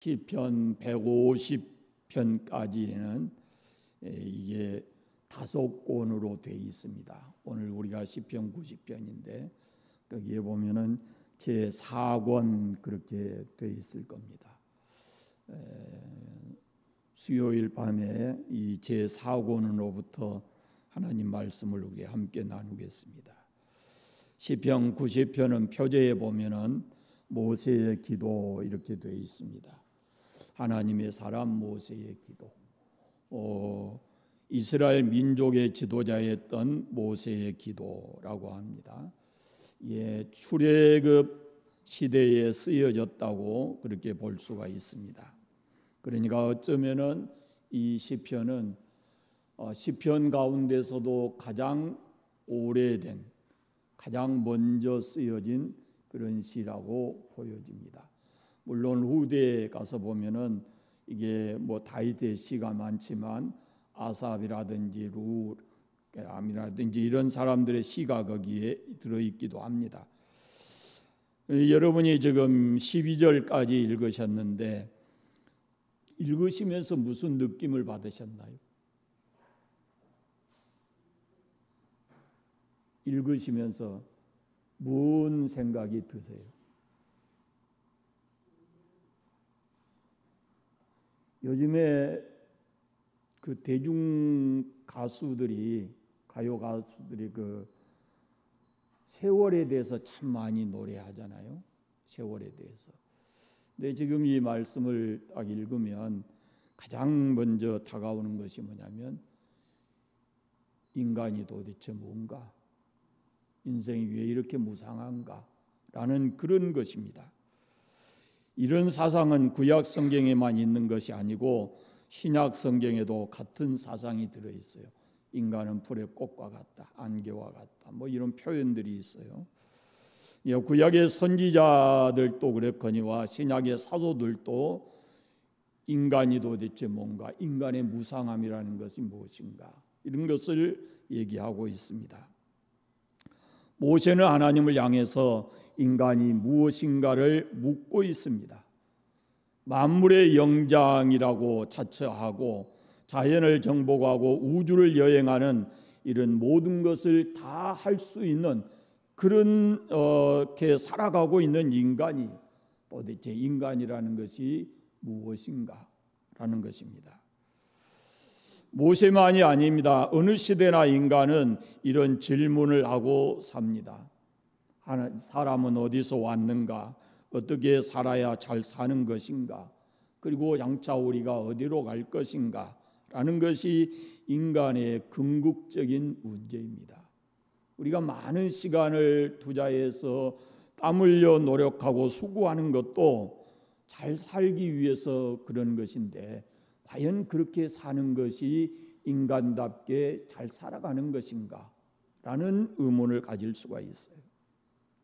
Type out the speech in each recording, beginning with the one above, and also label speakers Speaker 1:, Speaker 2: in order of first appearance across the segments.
Speaker 1: 시편 150편까지는 이게 5권으로 되어 있습니다. 오늘 우리가 시편 90편인데 거기에 보면은 제 4권 그렇게 되어 있을 겁니다. 수요일 밤에 이 제 4권으로부터 하나님 말씀을 우리 함께 나누겠습니다. 시편 90편은 표제에 보면은 모세의 기도 이렇게 되어 있습니다. 하나님의 사람 모세의 기도. 이스라엘 민족의 지도자였던 모세의 기도라고 합니다. 출애굽 시대에 쓰여졌다고 그렇게 볼 수가 있습니다. 그러니까 어쩌면은 이 시편은 시편 가운데서도 가장 오래된, 가장 먼저 쓰여진 그런 시라고 보여집니다. 물론 후대에 가서 보면은 이게 다윗의 시가 많지만 아삽이라든지 루암이라든지 이런 사람들의 시가 거기에 들어있기도 합니다. 여러분이 지금 12절까지 읽으셨는데 읽으시면서 무슨 느낌을 받으셨나요? 읽으시면서 무슨 생각이 드세요? 요즘에 그 대중 가수들이, 가요 가수들이 그 세월에 대해서 참 많이 노래하잖아요. 세월에 대해서. 근데 지금 이 말씀을 딱 읽으면 가장 먼저 다가오는 것이 뭐냐면 인간이 도대체 뭔가? 인생이 왜 이렇게 무상한가? 라는 그런 것입니다. 이런 사상은 구약 성경에만 있는 것이 아니고 신약 성경에도 같은 사상이 들어있어요. 인간은 풀의 꽃과 같다, 안개와 같다, 이런 표현들이 있어요. 구약의 선지자들도 그랬거니와 신약의 사도들도 인간이 도대체 뭔가, 인간의 무상함이라는 것이 무엇인가, 이런 것을 얘기하고 있습니다. 모세는 하나님을 향해서 인간이 무엇인가를 묻고 있습니다. 만물의 영장이라고 자처하고 자연을 정복하고 우주를 여행하는 이런 모든 것을 다 할 수 있는 그렇게 살아가고 있는 인간이 도대체 인간이라는 것이 무엇인가 라는 것입니다. 모세만이 아닙니다. 어느 시대나 인간은 이런 질문을 하고 삽니다. 사람은 어디서 왔는가? 어떻게 살아야 잘 사는 것인가? 그리고 장차 우리가 어디로 갈 것인가? 라는 것이 인간의 궁극적인 문제입니다. 우리가 많은 시간을 투자해서 땀 흘려 노력하고 수고하는 것도 잘 살기 위해서 그런 것인데 과연 그렇게 사는 것이 인간답게 잘 살아가는 것인가? 라는 의문을 가질 수가 있어요.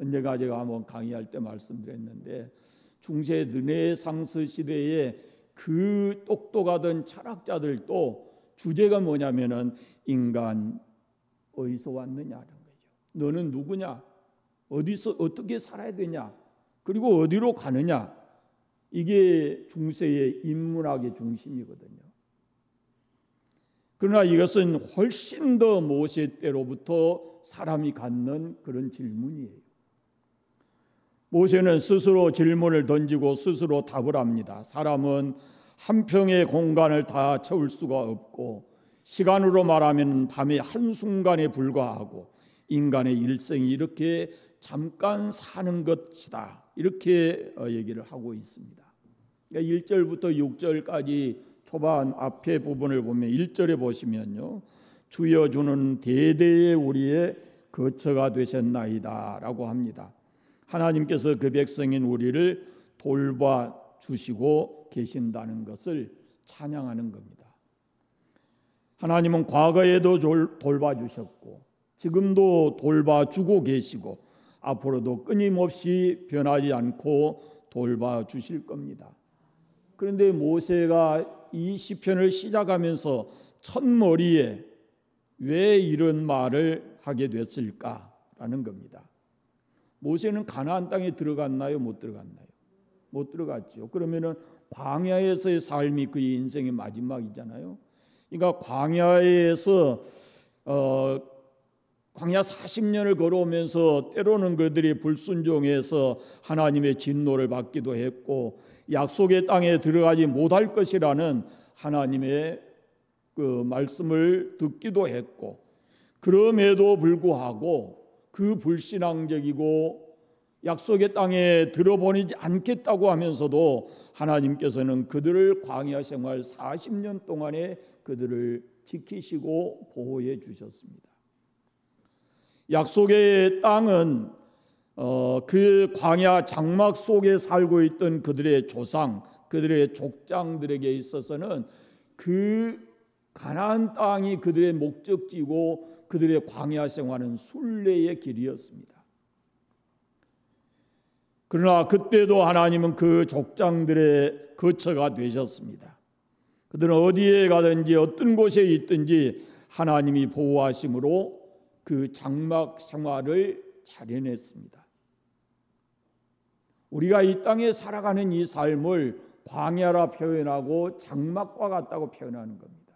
Speaker 1: 언제가 제가 한번 강의할 때 말씀드렸는데 중세 르네상스 시대에 그 똑똑하던 철학자들도 주제가 뭐냐면은 인간 어디서 왔느냐는 거죠. 너는 누구냐? 어디서 어떻게 살아야 되냐? 그리고 어디로 가느냐? 이게 중세의 인문학의 중심이거든요. 그러나 이것은 훨씬 더 모세 때로부터 사람이 갖는 그런 질문이에요. 모세는 스스로 질문을 던지고 스스로 답을 합니다. 사람은 한 평의 공간을 다 채울 수가 없고 시간으로 말하면 밤의 한순간에 불과하고 인간의 일생이 이렇게 잠깐 사는 것이다. 이렇게 얘기를 하고 있습니다. 1절부터 6절까지 초반 앞에 부분을 보면 1절에 보시면요. 주여 주는 대대의 우리의 거처가 되셨나이다 라고 합니다. 하나님께서 그 백성인 우리를 돌봐주시고 계신다는 것을 찬양하는 겁니다. 하나님은 과거에도 돌봐주셨고 지금도 돌봐주고 계시고 앞으로도 끊임없이 변하지 않고 돌봐주실 겁니다. 그런데 모세가 이 시편을 시작하면서 첫머리에 왜 이런 말을 하게 됐을까라는 겁니다. 모세는 가나안 땅에 들어갔나요? 못 들어갔나요? 못 들어갔죠. 그러면은 광야에서의 삶이 그의 인생의 마지막이잖아요. 그러니까 광야에서 광야 40년을 걸어오면서 때로는 그들이 불순종해서 하나님의 진노를 받기도 했고 약속의 땅에 들어가지 못할 것이라는 하나님의 그 말씀을 듣기도 했고, 그럼에도 불구하고 그 불신앙적이고 약속의 땅에 들어보내지 않겠다고 하면서도 하나님께서는 그들을 광야 생활 40년 동안에 그들을 지키시고 보호해 주셨습니다. 약속의 땅은 그 광야 장막 속에 살고 있던 그들의 조상, 그들의 족장들에게 있어서는 그 가나안 땅이 그들의 목적지고 그들의 광야 생활은 순례의 길이었습니다. 그러나 그때도 하나님은 그 족장들의 거처가 되셨습니다. 그들은 어디에 가든지 어떤 곳에 있든지 하나님이 보호하심으로 그 장막 생활을 잘 해냈습니다. 우리가 이 땅에 살아가는 이 삶을 광야라 표현하고 장막과 같다고 표현하는 겁니다.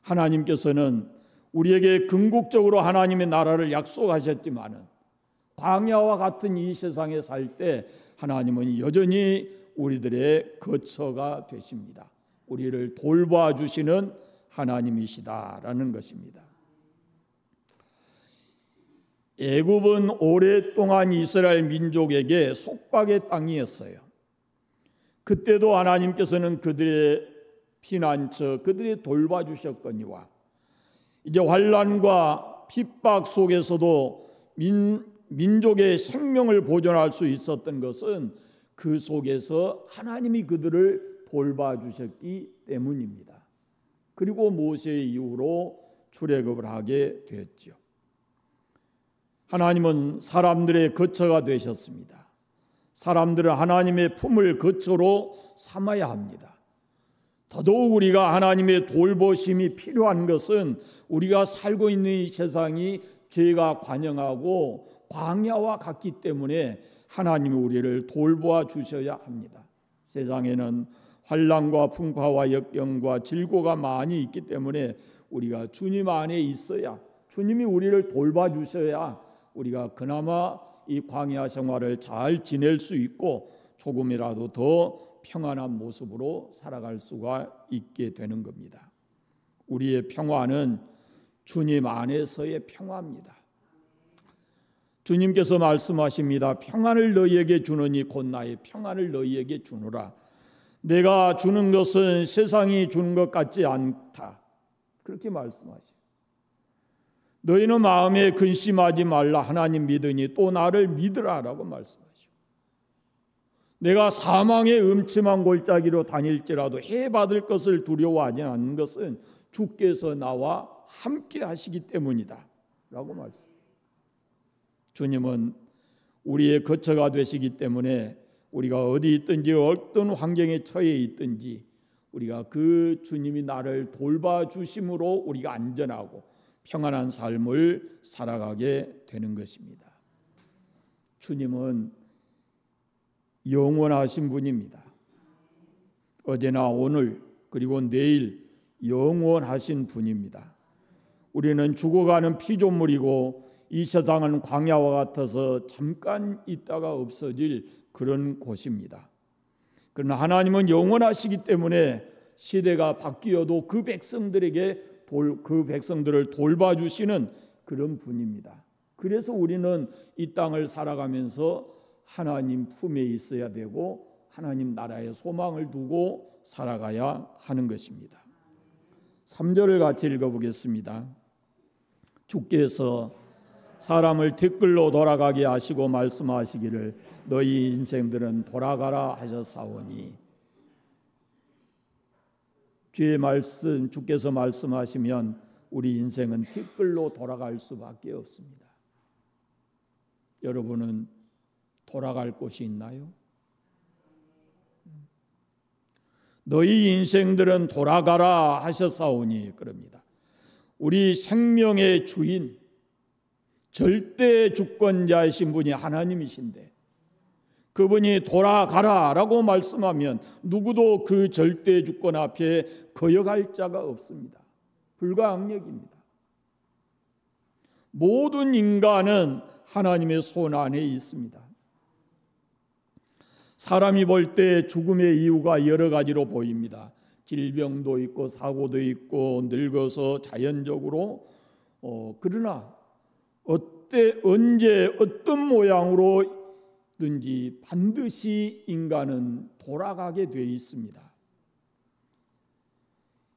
Speaker 1: 하나님께서는 우리에게 궁극적으로 하나님의 나라를 약속하셨지만은 광야와 같은 이 세상에 살 때 하나님은 여전히 우리들의 거처가 되십니다. 우리를 돌봐주시는 하나님이시다라는 것입니다. 애굽은 오랫동안 이스라엘 민족에게 속박의 땅이었어요. 그때도 하나님께서는 그들의 피난처, 그들이 돌봐주셨거니와 이제 환난과 핍박 속에서도 민족의 생명을 보존할 수 있었던 것은 그 속에서 하나님이 그들을 돌봐주셨기 때문입니다. 그리고 모세 이후로 출애굽을 하게 되었죠. 하나님은 사람들의 거처가 되셨습니다. 사람들은 하나님의 품을 거처로 삼아야 합니다. 더더욱 우리가 하나님의 돌보심이 필요한 것은 우리가 살고 있는 이 세상이 죄가 관영하고 광야와 같기 때문에 하나님이 우리를 돌보아 주셔야 합니다. 세상에는 환난과 풍파와 역경과 질고가 많이 있기 때문에 우리가 주님 안에 있어야, 주님이 우리를 돌봐 주셔야 우리가 그나마 이 광야 생활을 잘 지낼 수 있고 조금이라도 더 평안한 모습으로 살아갈 수가 있게 되는 겁니다. 우리의 평화는 주님 안에서의 평화입니다. 주님께서 말씀하십니다. 평안을 너희에게 주노니 곧 나의 평안을 너희에게 주노라. 내가 주는 것은 세상이 주는 것 같지 않다. 그렇게 말씀하세요. 너희는 마음에 근심하지 말라. 하나님 믿으니 또 나를 믿으라라고 말씀하시고, 내가 사망의 음침한 골짜기로 다닐지라도 해 받을 것을 두려워하지 않는 것은 주께서 나와 함께 하시기 때문이다 라고 말씀합니다. 주님은 우리의 거처가 되시기 때문에 우리가 어디 있든지 어떤 환경에 처해 있든지 우리가 그 주님이 나를 돌봐주심으로 우리가 안전하고 평안한 삶을 살아가게 되는 것입니다. 주님은 영원하신 분입니다. 어제나 오늘 그리고 내일 영원하신 분입니다. 우리는 죽어가는 피조물이고 이 세상은 광야와 같아서 잠깐 있다가 없어질 그런 곳입니다. 그러나 하나님은 영원하시기 때문에 시대가 바뀌어도 그 백성들을 돌봐주시는 그런 분입니다. 그래서 우리는 이 땅을 살아가면서 하나님 품에 있어야 되고 하나님 나라의 소망을 두고 살아가야 하는 것입니다. 3절을 같이 읽어보겠습니다. 주께서 사람을 댓글로 돌아가게 하시고 말씀하시기를 너희 인생들은 돌아가라 하셨사오니, 주의 말씀, 주께서 말씀하시면 우리 인생은 댓글로 돌아갈 수밖에 없습니다. 여러분은 돌아갈 곳이 있나요? 너희 인생들은 돌아가라 하셨사오니 그럽니다. 우리 생명의 주인, 절대 주권자이신 분이 하나님이신데 그분이 돌아가라라고 말씀하면 누구도 그 절대 주권 앞에 거역할 자가 없습니다. 불가항력입니다. 모든 인간은 하나님의 손 안에 있습니다. 사람이 볼 때 죽음의 이유가 여러 가지로 보입니다. 질병도 있고 사고도 있고 늙어서 자연적으로 그러나 언제 어떤 모양으로든지 반드시 인간은 돌아가게 되어 있습니다.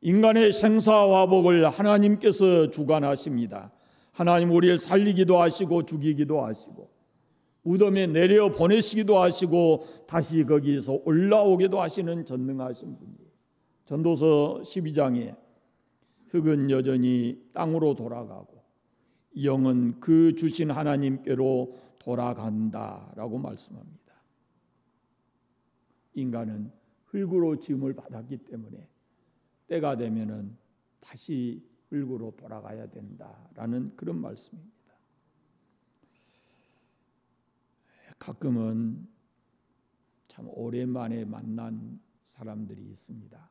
Speaker 1: 인간의 생사화복을 하나님께서 주관하십니다. 하나님 우리를 살리기도 하시고 죽이기도 하시고 무덤에 내려 보내시기도 하시고 다시 거기서 올라오기도 하시는 전능하신 분이에요. 전도서 12장에 흙은 여전히 땅으로 돌아가고 영은 그 주신 하나님께로 돌아간다라고 말씀합니다. 인간은 흙으로 지음을 받았기 때문에 때가 되면은 다시 흙으로 돌아가야 된다라는 그런 말씀입니다. 가끔은 참 오랜만에 만난 사람들이 있습니다.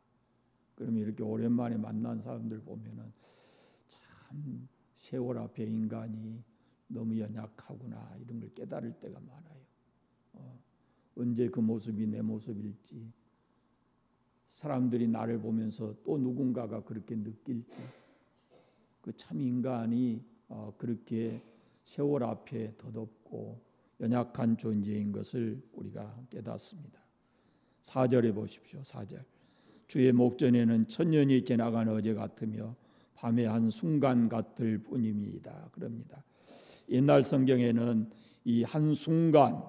Speaker 1: 그러면 이렇게 오랜만에 만난 사람들 보면은 참 세월 앞에 인간이 너무 연약하구나 이런 걸 깨달을 때가 많아요. 언제 그 모습이 내 모습일지, 사람들이 나를 보면서 또 누군가가 그렇게 느낄지, 그 참 인간이 그렇게 세월 앞에 덧없고 연약한 존재인 것을 우리가 깨닫습니다. 4절에 보십시오. 4절. 주의 목전에는 천년이 지나간 어제 같으며 밤의 한 순간 같을 뿐입니다. 그럽니다. 옛날 성경에는 이 한순간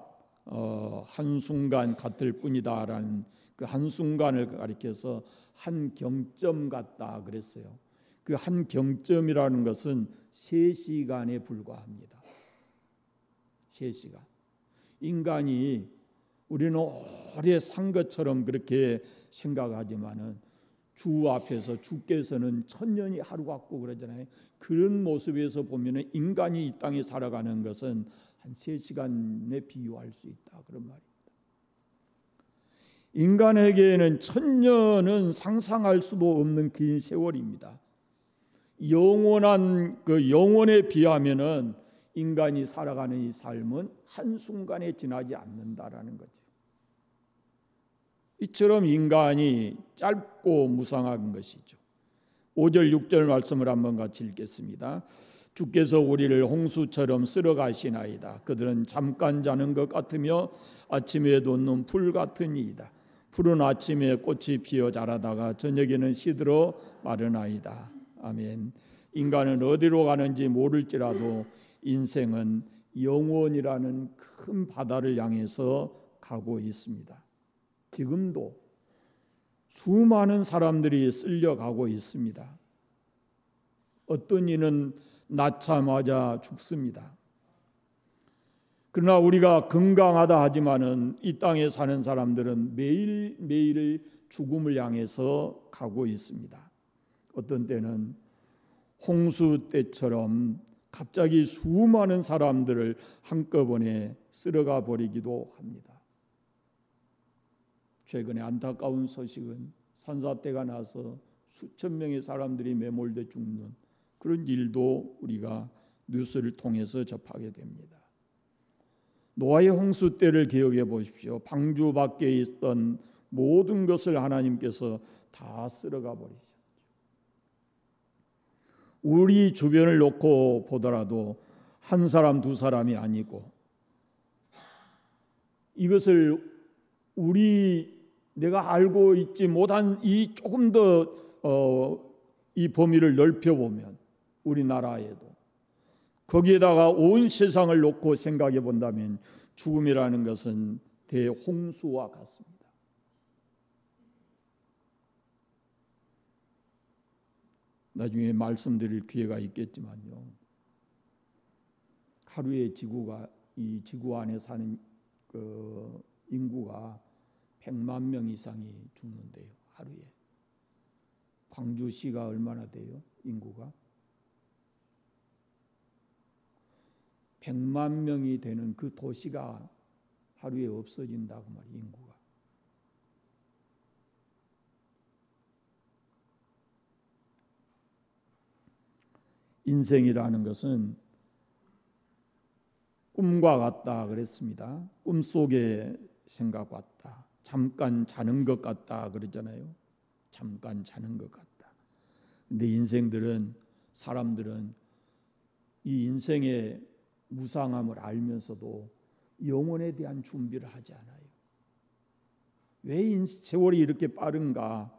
Speaker 1: 같을 뿐이다라는 그 한순간을 가리켜서 한 경점 같다 그랬어요. 그 한 경점이라는 것은 3시간에 불과합니다. 3시간. 인간이 우리는 오래 산 것처럼 그렇게 생각하지만은 주 앞에서 주께서는 천년이 하루 같고 그러잖아요. 그런 모습에서 보면은 인간이 이 땅에 살아가는 것은 한 3시간에 비유할 수 있다 그런 말입니다. 인간에게는 천년은 상상할 수도 없는 긴 세월입니다. 영원한 그 영원에 비하면은 인간이 살아가는 이 삶은 한순간에 지나지 않는다라는 거죠. 이처럼 인간이 짧고 무상한 것이죠. 5절 6절 말씀을 한번 같이 읽겠습니다. 주께서 우리를 홍수처럼 쓸어가시나이다. 그들은 잠깐 자는 것 같으며 아침에 돋는 풀 같으니이다. 푸른 아침에 꽃이 피어 자라다가 저녁에는 시들어 마르나이다. 아멘. 인간은 어디로 가는지 모를지라도 인생은 영원이라는 큰 바다를 향해서 가고 있습니다. 지금도 수많은 사람들이 쓸려가고 있습니다. 어떤 이는 낳자마자 죽습니다. 그러나 우리가 건강하다 하지만은 이 땅에 사는 사람들은 매일매일 죽음을 향해서 가고 있습니다. 어떤 때는 홍수 때처럼 갑자기 수많은 사람들을 한꺼번에 쓸어가 버리기도 합니다. 최근에 안타까운 소식은 산사태가 나서 수천 명의 사람들이 매몰돼 죽는 그런 일도 우리가 뉴스를 통해서 접하게 됩니다. 노아의 홍수 때를 기억해 보십시오. 방주 밖에 있던 모든 것을 하나님께서 다 쓸어가 버리셨죠. 우리 주변을 놓고 보더라도 한 사람 두 사람이 아니고 이것을 내가 알고 있지 못한 이 조금 더 이 범위를 넓혀보면 우리나라에도 거기에다가 온 세상을 놓고 생각해 본다면 죽음이라는 것은 대홍수와 같습니다. 나중에 말씀드릴 기회가 있겠지만요. 하루에 이 지구 안에 사는 그 인구가 100만 명 이상이 죽는데요. 하루에. 광주시가 얼마나 돼요? 인구가? 100만 명이 되는 그 도시가 하루에 없어진다고 말이에요. 인구가. 인생이라는 것은 꿈과 같다 그랬습니다. 꿈속의 생각 같다. 잠깐 자는 것 같다 그러잖아요. 잠깐 자는 것 같다. 근데 사람들은 이 인생의 무상함을 알면서도 영혼에 대한 준비를 하지 않아요. 왜 세월이 이렇게 빠른가?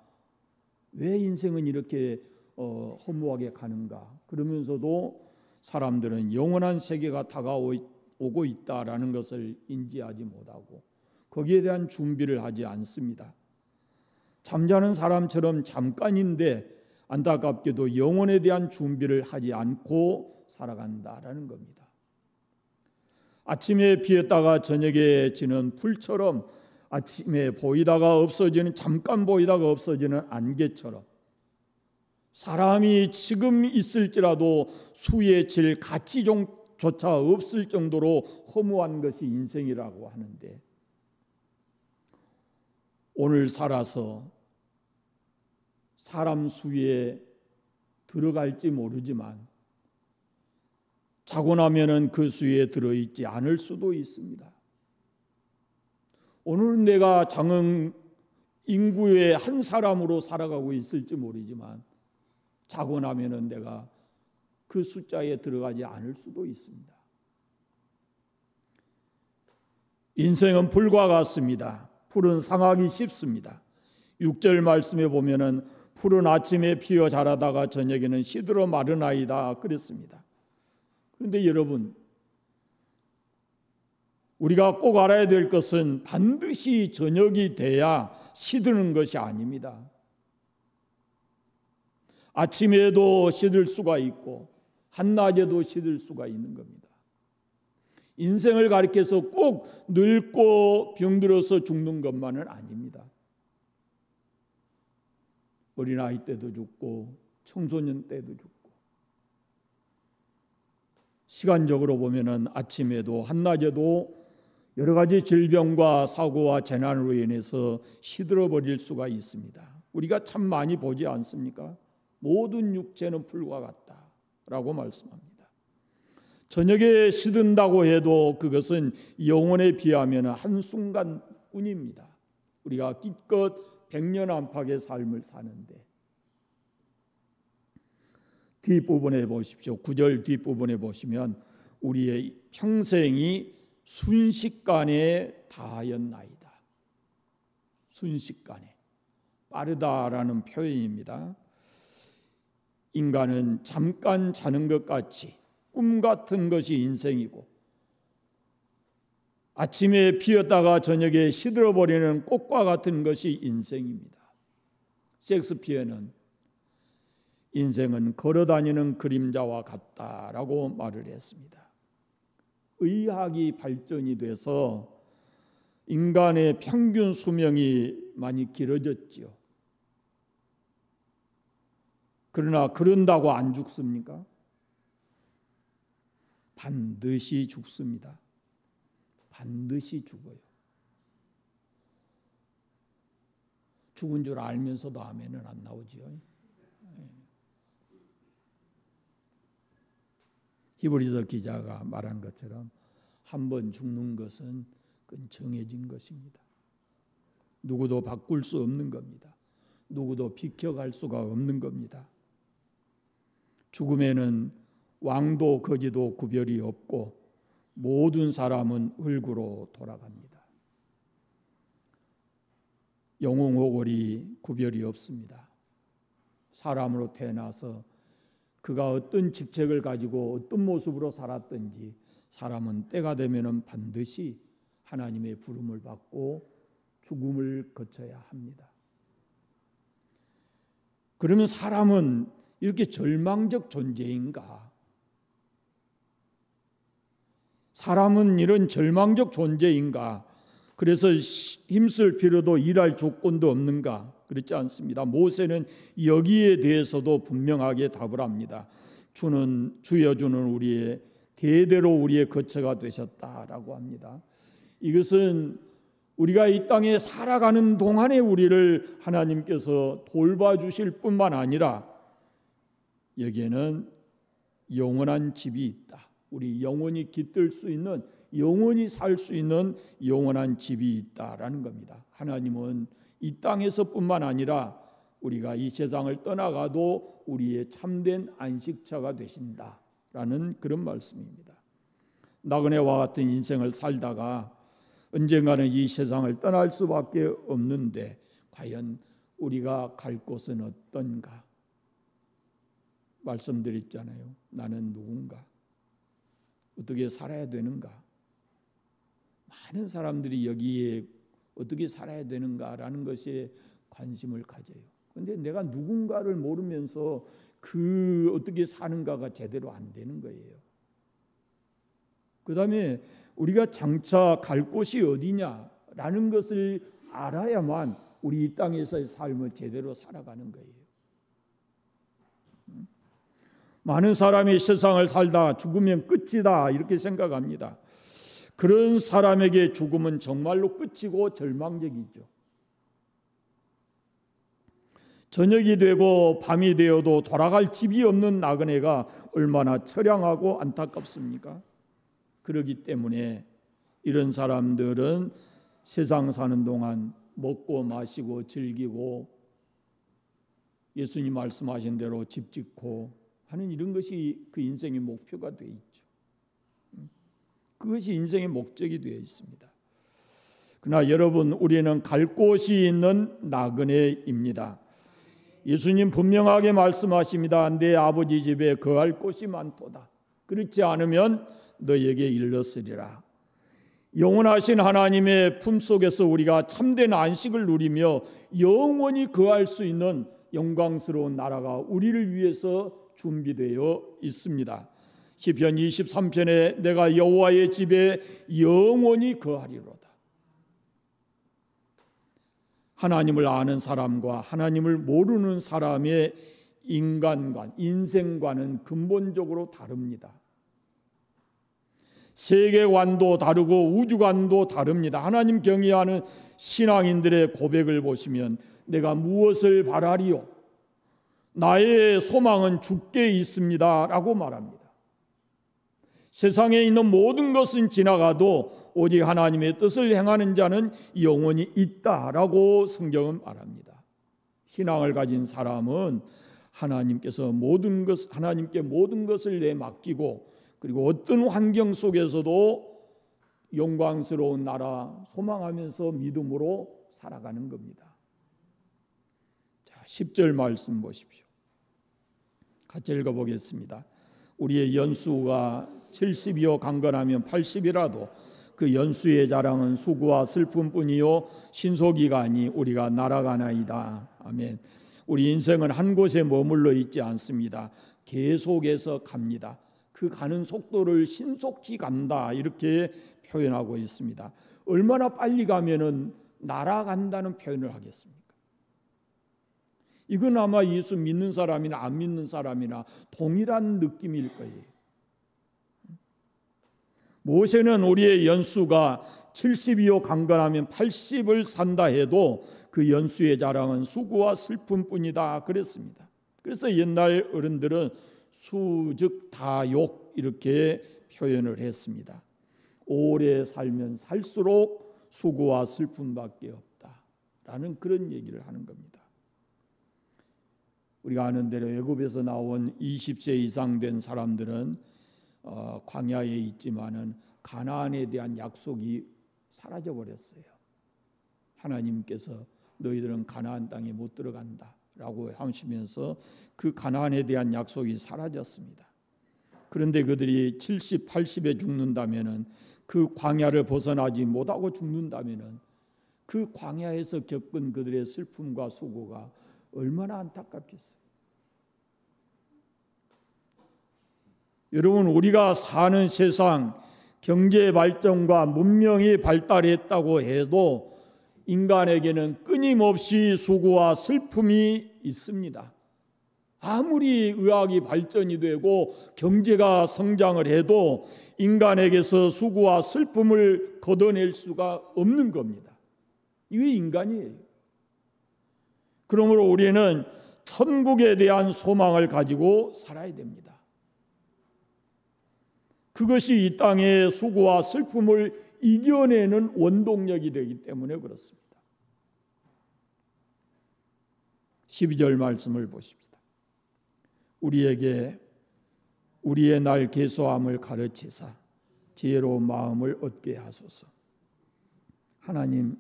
Speaker 1: 왜 인생은 이렇게 허무하게 가는가? 그러면서도 사람들은 영원한 세계가 다가오고 있다라는 것을 인지하지 못하고 거기에 대한 준비를 하지 않습니다. 잠자는 사람처럼 잠깐인데 안타깝게도 영혼에 대한 준비를 하지 않고 살아간다라는 겁니다. 아침에 피었다가 저녁에 지는 풀처럼 아침에 보이다가 없어지는, 잠깐 보이다가 없어지는 안개처럼 사람이 지금 있을지라도 수에 질 가치조차 없을 정도로 허무한 것이 인생이라고 하는데, 오늘 살아서 사람 수에 들어갈지 모르지만 자고 나면은 그 수에 들어있지 않을 수도 있습니다. 오늘은 내가 장흥 인구의 한 사람으로 살아가고 있을지 모르지만 자고 나면은 내가 그 숫자에 들어가지 않을 수도 있습니다. 인생은 풀과 같습니다. 풀은 상하기 쉽습니다. 6절 말씀에 보면은 풀은 아침에 피어 자라다가 저녁에는 시들어 마르나이다 그랬습니다. 그런데 여러분, 우리가 꼭 알아야 될 것은 반드시 저녁이 돼야 시드는 것이 아닙니다. 아침에도 시들 수가 있고 한낮에도 시들 수가 있는 겁니다. 인생을 가리켜서 꼭 늙고 병들어서 죽는 것만은 아닙니다. 어린아이 때도 죽고 청소년 때도 죽고, 시간적으로 보면은 아침에도 한낮에도 여러 가지 질병과 사고와 재난으로 인해서 시들어버릴 수가 있습니다. 우리가 참 많이 보지 않습니까? 모든 육체는 풀과 같다라고 말씀합니다. 저녁에 시든다고 해도 그것은 영혼에 비하면 한순간뿐입니다. 우리가 기껏 100년 안팎의 삶을 사는데, 뒷부분에 보십시오. 9절 뒷부분에 보시면 우리의 평생이 순식간에 다하였나이다. 순식간에, 빠르다라는 표현입니다. 인간은 잠깐 자는 것 같이 꿈 같은 것이 인생이고, 아침에 피었다가 저녁에 시들어버리는 꽃과 같은 것이 인생입니다. 셰익스피어는 인생은 걸어다니는 그림자와 같다라고 말을 했습니다. 의학이 발전이 돼서 인간의 평균 수명이 많이 길어졌지요. 그러나 그런다고 안 죽습니까? 반드시 죽습니다. 반드시 죽어요. 죽은 줄 알면서도 아멘은 안 나오지요. 히브리서 기자가 말한 것처럼 한 번 죽는 것은 그건 정해진 것입니다. 누구도 바꿀 수 없는 겁니다. 누구도 비켜갈 수가 없는 겁니다. 죽음에는 왕도 거지도 구별이 없고 모든 사람은 흙으로 돌아갑니다. 영웅호골이 구별이 없습니다. 사람으로 태어나서 그가 어떤 직책을 가지고 어떤 모습으로 살았든지 사람은 때가 되면 반드시 하나님의 부름을 받고 죽음을 거쳐야 합니다. 그러면 사람은 이렇게 절망적 존재인가? 사람은 이런 절망적 존재인가? 그래서 힘쓸 필요도 일할 조건도 없는가? 그렇지 않습니다. 모세는 여기에 대해서도 분명하게 답을 합니다. 주여 주는 우리의 대대로 우리의 거처가 되셨다라고 합니다. 이것은 우리가 이 땅에 살아가는 동안에 우리를 하나님께서 돌봐주실 뿐만 아니라 여기에는 영원한 집이 있다. 우리 영원히 깃들 수 있는, 영원히 살 수 있는 영원한 집이 있다라는 겁니다. 하나님은 이 땅에서뿐만 아니라 우리가 이 세상을 떠나가도 우리의 참된 안식처가 되신다라는 그런 말씀입니다. 나그네와 같은 인생을 살다가 언젠가는 이 세상을 떠날 수밖에 없는데 과연 우리가 갈 곳은 어떤가? 말씀드렸잖아요. 나는 누군가? 어떻게 살아야 되는가? 많은 사람들이 여기에 어떻게 살아야 되는가라는 것에 관심을 가져요. 그런데 내가 누군가를 모르면서 그 어떻게 사는가가 제대로 안 되는 거예요. 그 다음에 우리가 장차 갈 곳이 어디냐라는 것을 알아야만 우리 이 땅에서의 삶을 제대로 살아가는 거예요. 많은 사람이 세상을 살다 죽으면 끝이다 이렇게 생각합니다. 그런 사람에게 죽음은 정말로 끝이고 절망적이죠. 저녁이 되고 밤이 되어도 돌아갈 집이 없는 나그네가 얼마나 처량하고 안타깝습니까? 그렇기 때문에 이런 사람들은 세상 사는 동안 먹고 마시고 즐기고 예수님 말씀하신 대로 집 짓고 하는 이런 것이 그 인생의 목표가 되어 있죠. 그것이 인생의 목적이 되어 있습니다. 그러나 여러분, 우리는 갈 곳이 있는 나그네입니다. 예수님 분명하게 말씀하십니다. 내 아버지 집에 거할 곳이 많도다. 그렇지 않으면 너에게 일렀으리라. 영원하신 하나님의 품속에서 우리가 참된 안식을 누리며 영원히 거할 수 있는 영광스러운 나라가 우리를 위해서 준비되어 있습니다. 시편 23편에 내가 여호와의 집에 영원히 거하리로다. 하나님을 아는 사람과 하나님을 모르는 사람의 인간관, 인생관은 근본적으로 다릅니다. 세계관도 다르고 우주관도 다릅니다. 하나님 경외하는 신앙인들의 고백을 보시면 내가 무엇을 바라리요? 나의 소망은 주께 있습니다 라고 말합니다. 세상에 있는 모든 것은 지나가도 오직 하나님의 뜻을 행하는 자는 영원히 있다라고 성경은 말합니다. 신앙을 가진 사람은 하나님께 모든 것을 내맡기고 그리고 어떤 환경 속에서도 영광스러운 나라 소망하면서 믿음으로 살아가는 겁니다. 자, 10절 말씀 보십시오. 같이 읽어보겠습니다. 우리의 연수가 70이요 강건하면 80이라도 그 연수의 자랑은 수고와 슬픔뿐이요 신속이가 아니 우리가 날아가나이다. 아멘. 우리 인생은 한 곳에 머물러 있지 않습니다. 계속해서 갑니다. 그 가는 속도를 신속히 간다 이렇게 표현하고 있습니다. 얼마나 빨리 가면은 날아간다는 표현을 하겠습니까? 이건 아마 예수 믿는 사람이나 안 믿는 사람이나 동일한 느낌일 거예요. 모세는 우리의 연수가 70이요 강건하면 80을 산다 해도 그 연수의 자랑은 수고와 슬픔뿐이다 그랬습니다. 그래서 옛날 어른들은 수즉 다욕 이렇게 표현을 했습니다. 오래 살면 살수록 수고와 슬픔밖에 없다라는 그런 얘기를 하는 겁니다. 우리가 아는 대로 애굽에서 나온 20세 이상 된 사람들은 광야에 있지만은 가나안에 대한 약속이 사라져 버렸어요. 하나님께서 너희들은 가나안 땅에 못 들어간다라고 하시면서 그 가나안에 대한 약속이 사라졌습니다. 그런데 그들이 70, 80에 죽는다면은 그 광야를 벗어나지 못하고 죽는다면은 그 광야에서 겪은 그들의 슬픔과 수고가 얼마나 안타깝겠어요. 여러분, 우리가 사는 세상 경제 발전과 문명이 발달했다고 해도 인간에게는 끊임없이 수고와 슬픔이 있습니다. 아무리 의학이 발전이 되고 경제가 성장을 해도 인간에게서 수고와 슬픔을 걷어낼 수가 없는 겁니다. 이게 인간이에요. 그러므로 우리는 천국에 대한 소망을 가지고 살아야 됩니다. 그것이 이 땅의 수고와 슬픔을 이겨내는 원동력이 되기 때문에 그렇습니다. 12절 말씀을 보십시다. 우리에게 우리의 날 계수함을 가르치사 지혜로운 마음을 얻게 하소서. 하나님,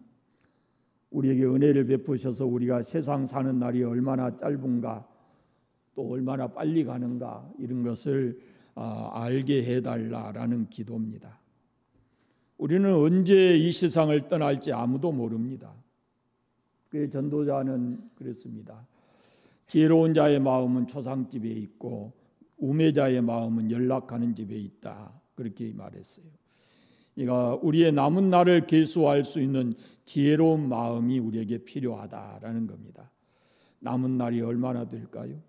Speaker 1: 우리에게 은혜를 베푸셔서 우리가 세상 사는 날이 얼마나 짧은가, 또 얼마나 빨리 가는가, 이런 것을 알게 해달라라는 기도입니다. 우리는 언제 이 세상을 떠날지 아무도 모릅니다. 그 전도자는 그랬습니다. 지혜로운 자의 마음은 초상집에 있고 우매자의 마음은 연락하는 집에 있다, 그렇게 말했어요. 그러니까 우리의 남은 날을 계수할 수 있는 지혜로운 마음이 우리에게 필요하다라는 겁니다. 남은 날이 얼마나 될까요?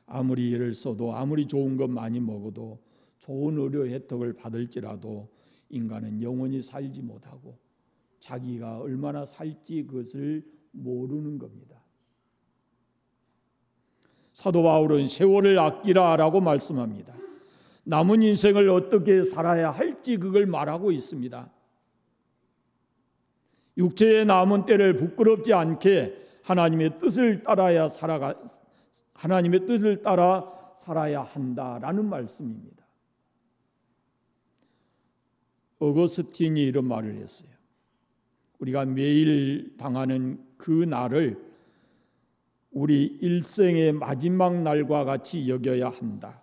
Speaker 1: 아무리 예를 써도, 아무리 좋은 것 많이 먹어도, 좋은 의료 혜택을 받을지라도 인간은 영원히 살지 못하고 자기가 얼마나 살지 그것을 모르는 겁니다. 사도 바울은 세월을 아끼라라고 말씀합니다. 남은 인생을 어떻게 살아야 할지 그걸 말하고 있습니다. 육체의 남은 때를 부끄럽지 않게 하나님의 뜻을 따라 살아야 한다라는 말씀입니다. 어거스틴이 이런 말을 했어요. 우리가 매일 당하는 그 날을 우리 일생의 마지막 날과 같이 여겨야 한다.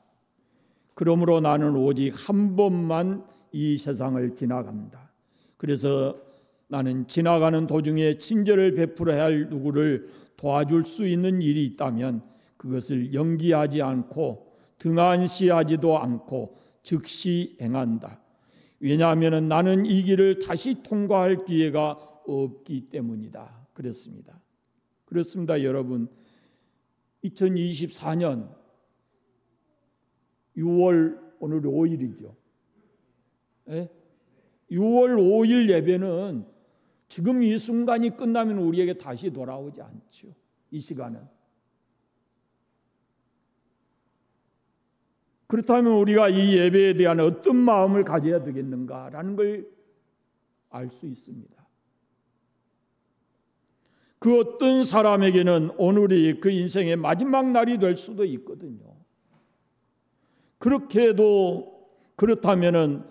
Speaker 1: 그러므로 나는 오직 한 번만 이 세상을 지나간다. 그래서 나는 지나가는 도중에 친절을 베풀어야 할 누구를 도와줄 수 있는 일이 있다면 그것을 연기하지 않고 등한시하지도 않고 즉시 행한다. 왜냐하면 나는 이 길을 다시 통과할 기회가 없기 때문이다. 그랬습니다. 그렇습니다, 여러분. 2024년 6월 오늘 5일이죠. 6월 5일 예배는 지금 이 순간이 끝나면 우리에게 다시 돌아오지 않죠. 이 시간은. 그렇다면 우리가 이 예배에 대한 어떤 마음을 가져야 되겠는가라는 걸 알 수 있습니다. 그 어떤 사람에게는 오늘이 그 인생의 마지막 날이 될 수도 있거든요. 그렇다면은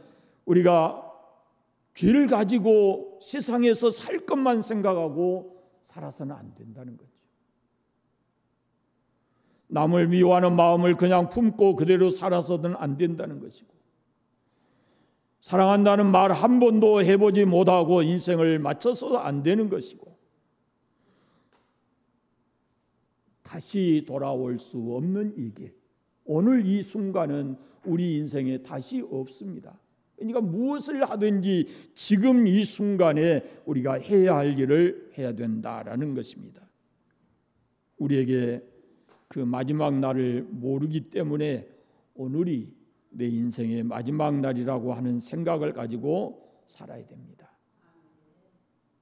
Speaker 1: 우리가 죄를 가지고 세상에서 살 것만 생각하고 살아서는 안 된다는 거죠. 남을 미워하는 마음을 그냥 품고 그대로 살아서는 안 된다는 것이고, 사랑한다는 말 한 번도 해보지 못하고 인생을 마쳐서도 안 되는 것이고, 다시 돌아올 수 없는 이 길, 오늘 이 순간은 우리 인생에 다시 없습니다. 그러니까 무엇을 하든지 지금 이 순간에 우리가 해야 할 일을 해야 된다라는 것입니다. 우리에게 그 마지막 날을 모르기 때문에 오늘이 내 인생의 마지막 날이라고 하는 생각을 가지고 살아야 됩니다.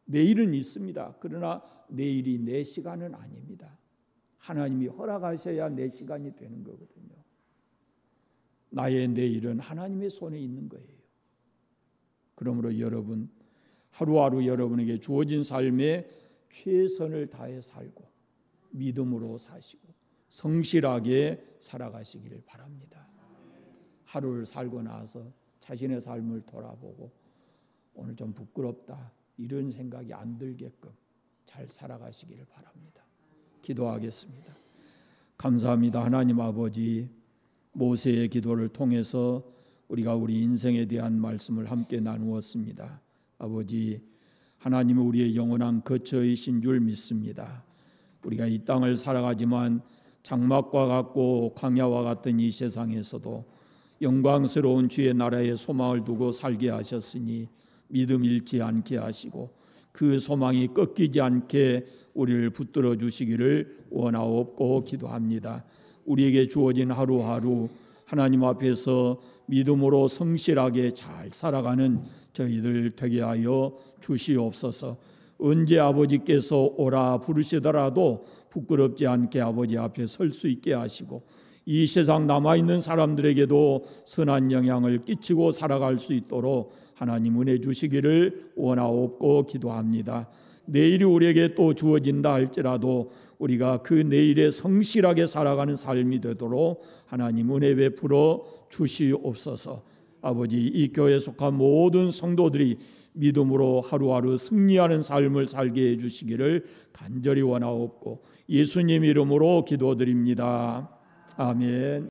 Speaker 1: 내일은 있습니다. 그러나 내일이 내 시간은 아닙니다. 하나님이 허락하셔야 내 시간이 되는 거거든요. 나의 내일은 하나님의 손에 있는 거예요. 그러므로 여러분, 하루하루 여러분에게 주어진 삶에 최선을 다해 살고 믿음으로 사시고 성실하게 살아가시기를 바랍니다. 하루를 살고 나서 자신의 삶을 돌아보고 오늘 좀 부끄럽다 이런 생각이 안 들게끔 잘 살아가시기를 바랍니다. 기도하겠습니다. 감사합니다. 하나님 아버지, 모세의 기도를 통해서 우리가 우리 인생에 대한 말씀을 함께 나누었습니다. 아버지, 하나님은 우리의 영원한 거처이신 줄 믿습니다. 우리가 이 땅을 살아가지만 장막과 같고 광야와 같은 이 세상에서도 영광스러운 주의 나라에 소망을 두고 살게 하셨으니 믿음 잃지 않게 하시고 그 소망이 꺾이지 않게 우리를 붙들어 주시기를 원하옵고 기도합니다. 우리에게 주어진 하루하루 하나님 앞에서 믿음으로 성실하게 잘 살아가는 저희들 되게 하여 주시옵소서. 언제 아버지께서 오라 부르시더라도 부끄럽지 않게 아버지 앞에 설 수 있게 하시고 이 세상 남아있는 사람들에게도 선한 영향을 끼치고 살아갈 수 있도록 하나님 은혜 주시기를 원하옵고 기도합니다. 내일이 우리에게 또 주어진다 할지라도 우리가 그 내일에 성실하게 살아가는 삶이 되도록 하나님 은혜 베풀어 주시옵소서. 아버지, 이 교회에 속한 모든 성도들이 믿음으로 하루하루 승리하는 삶을 살게 해주시기를 간절히 원하옵고 예수님 이름으로 기도드립니다. 아멘.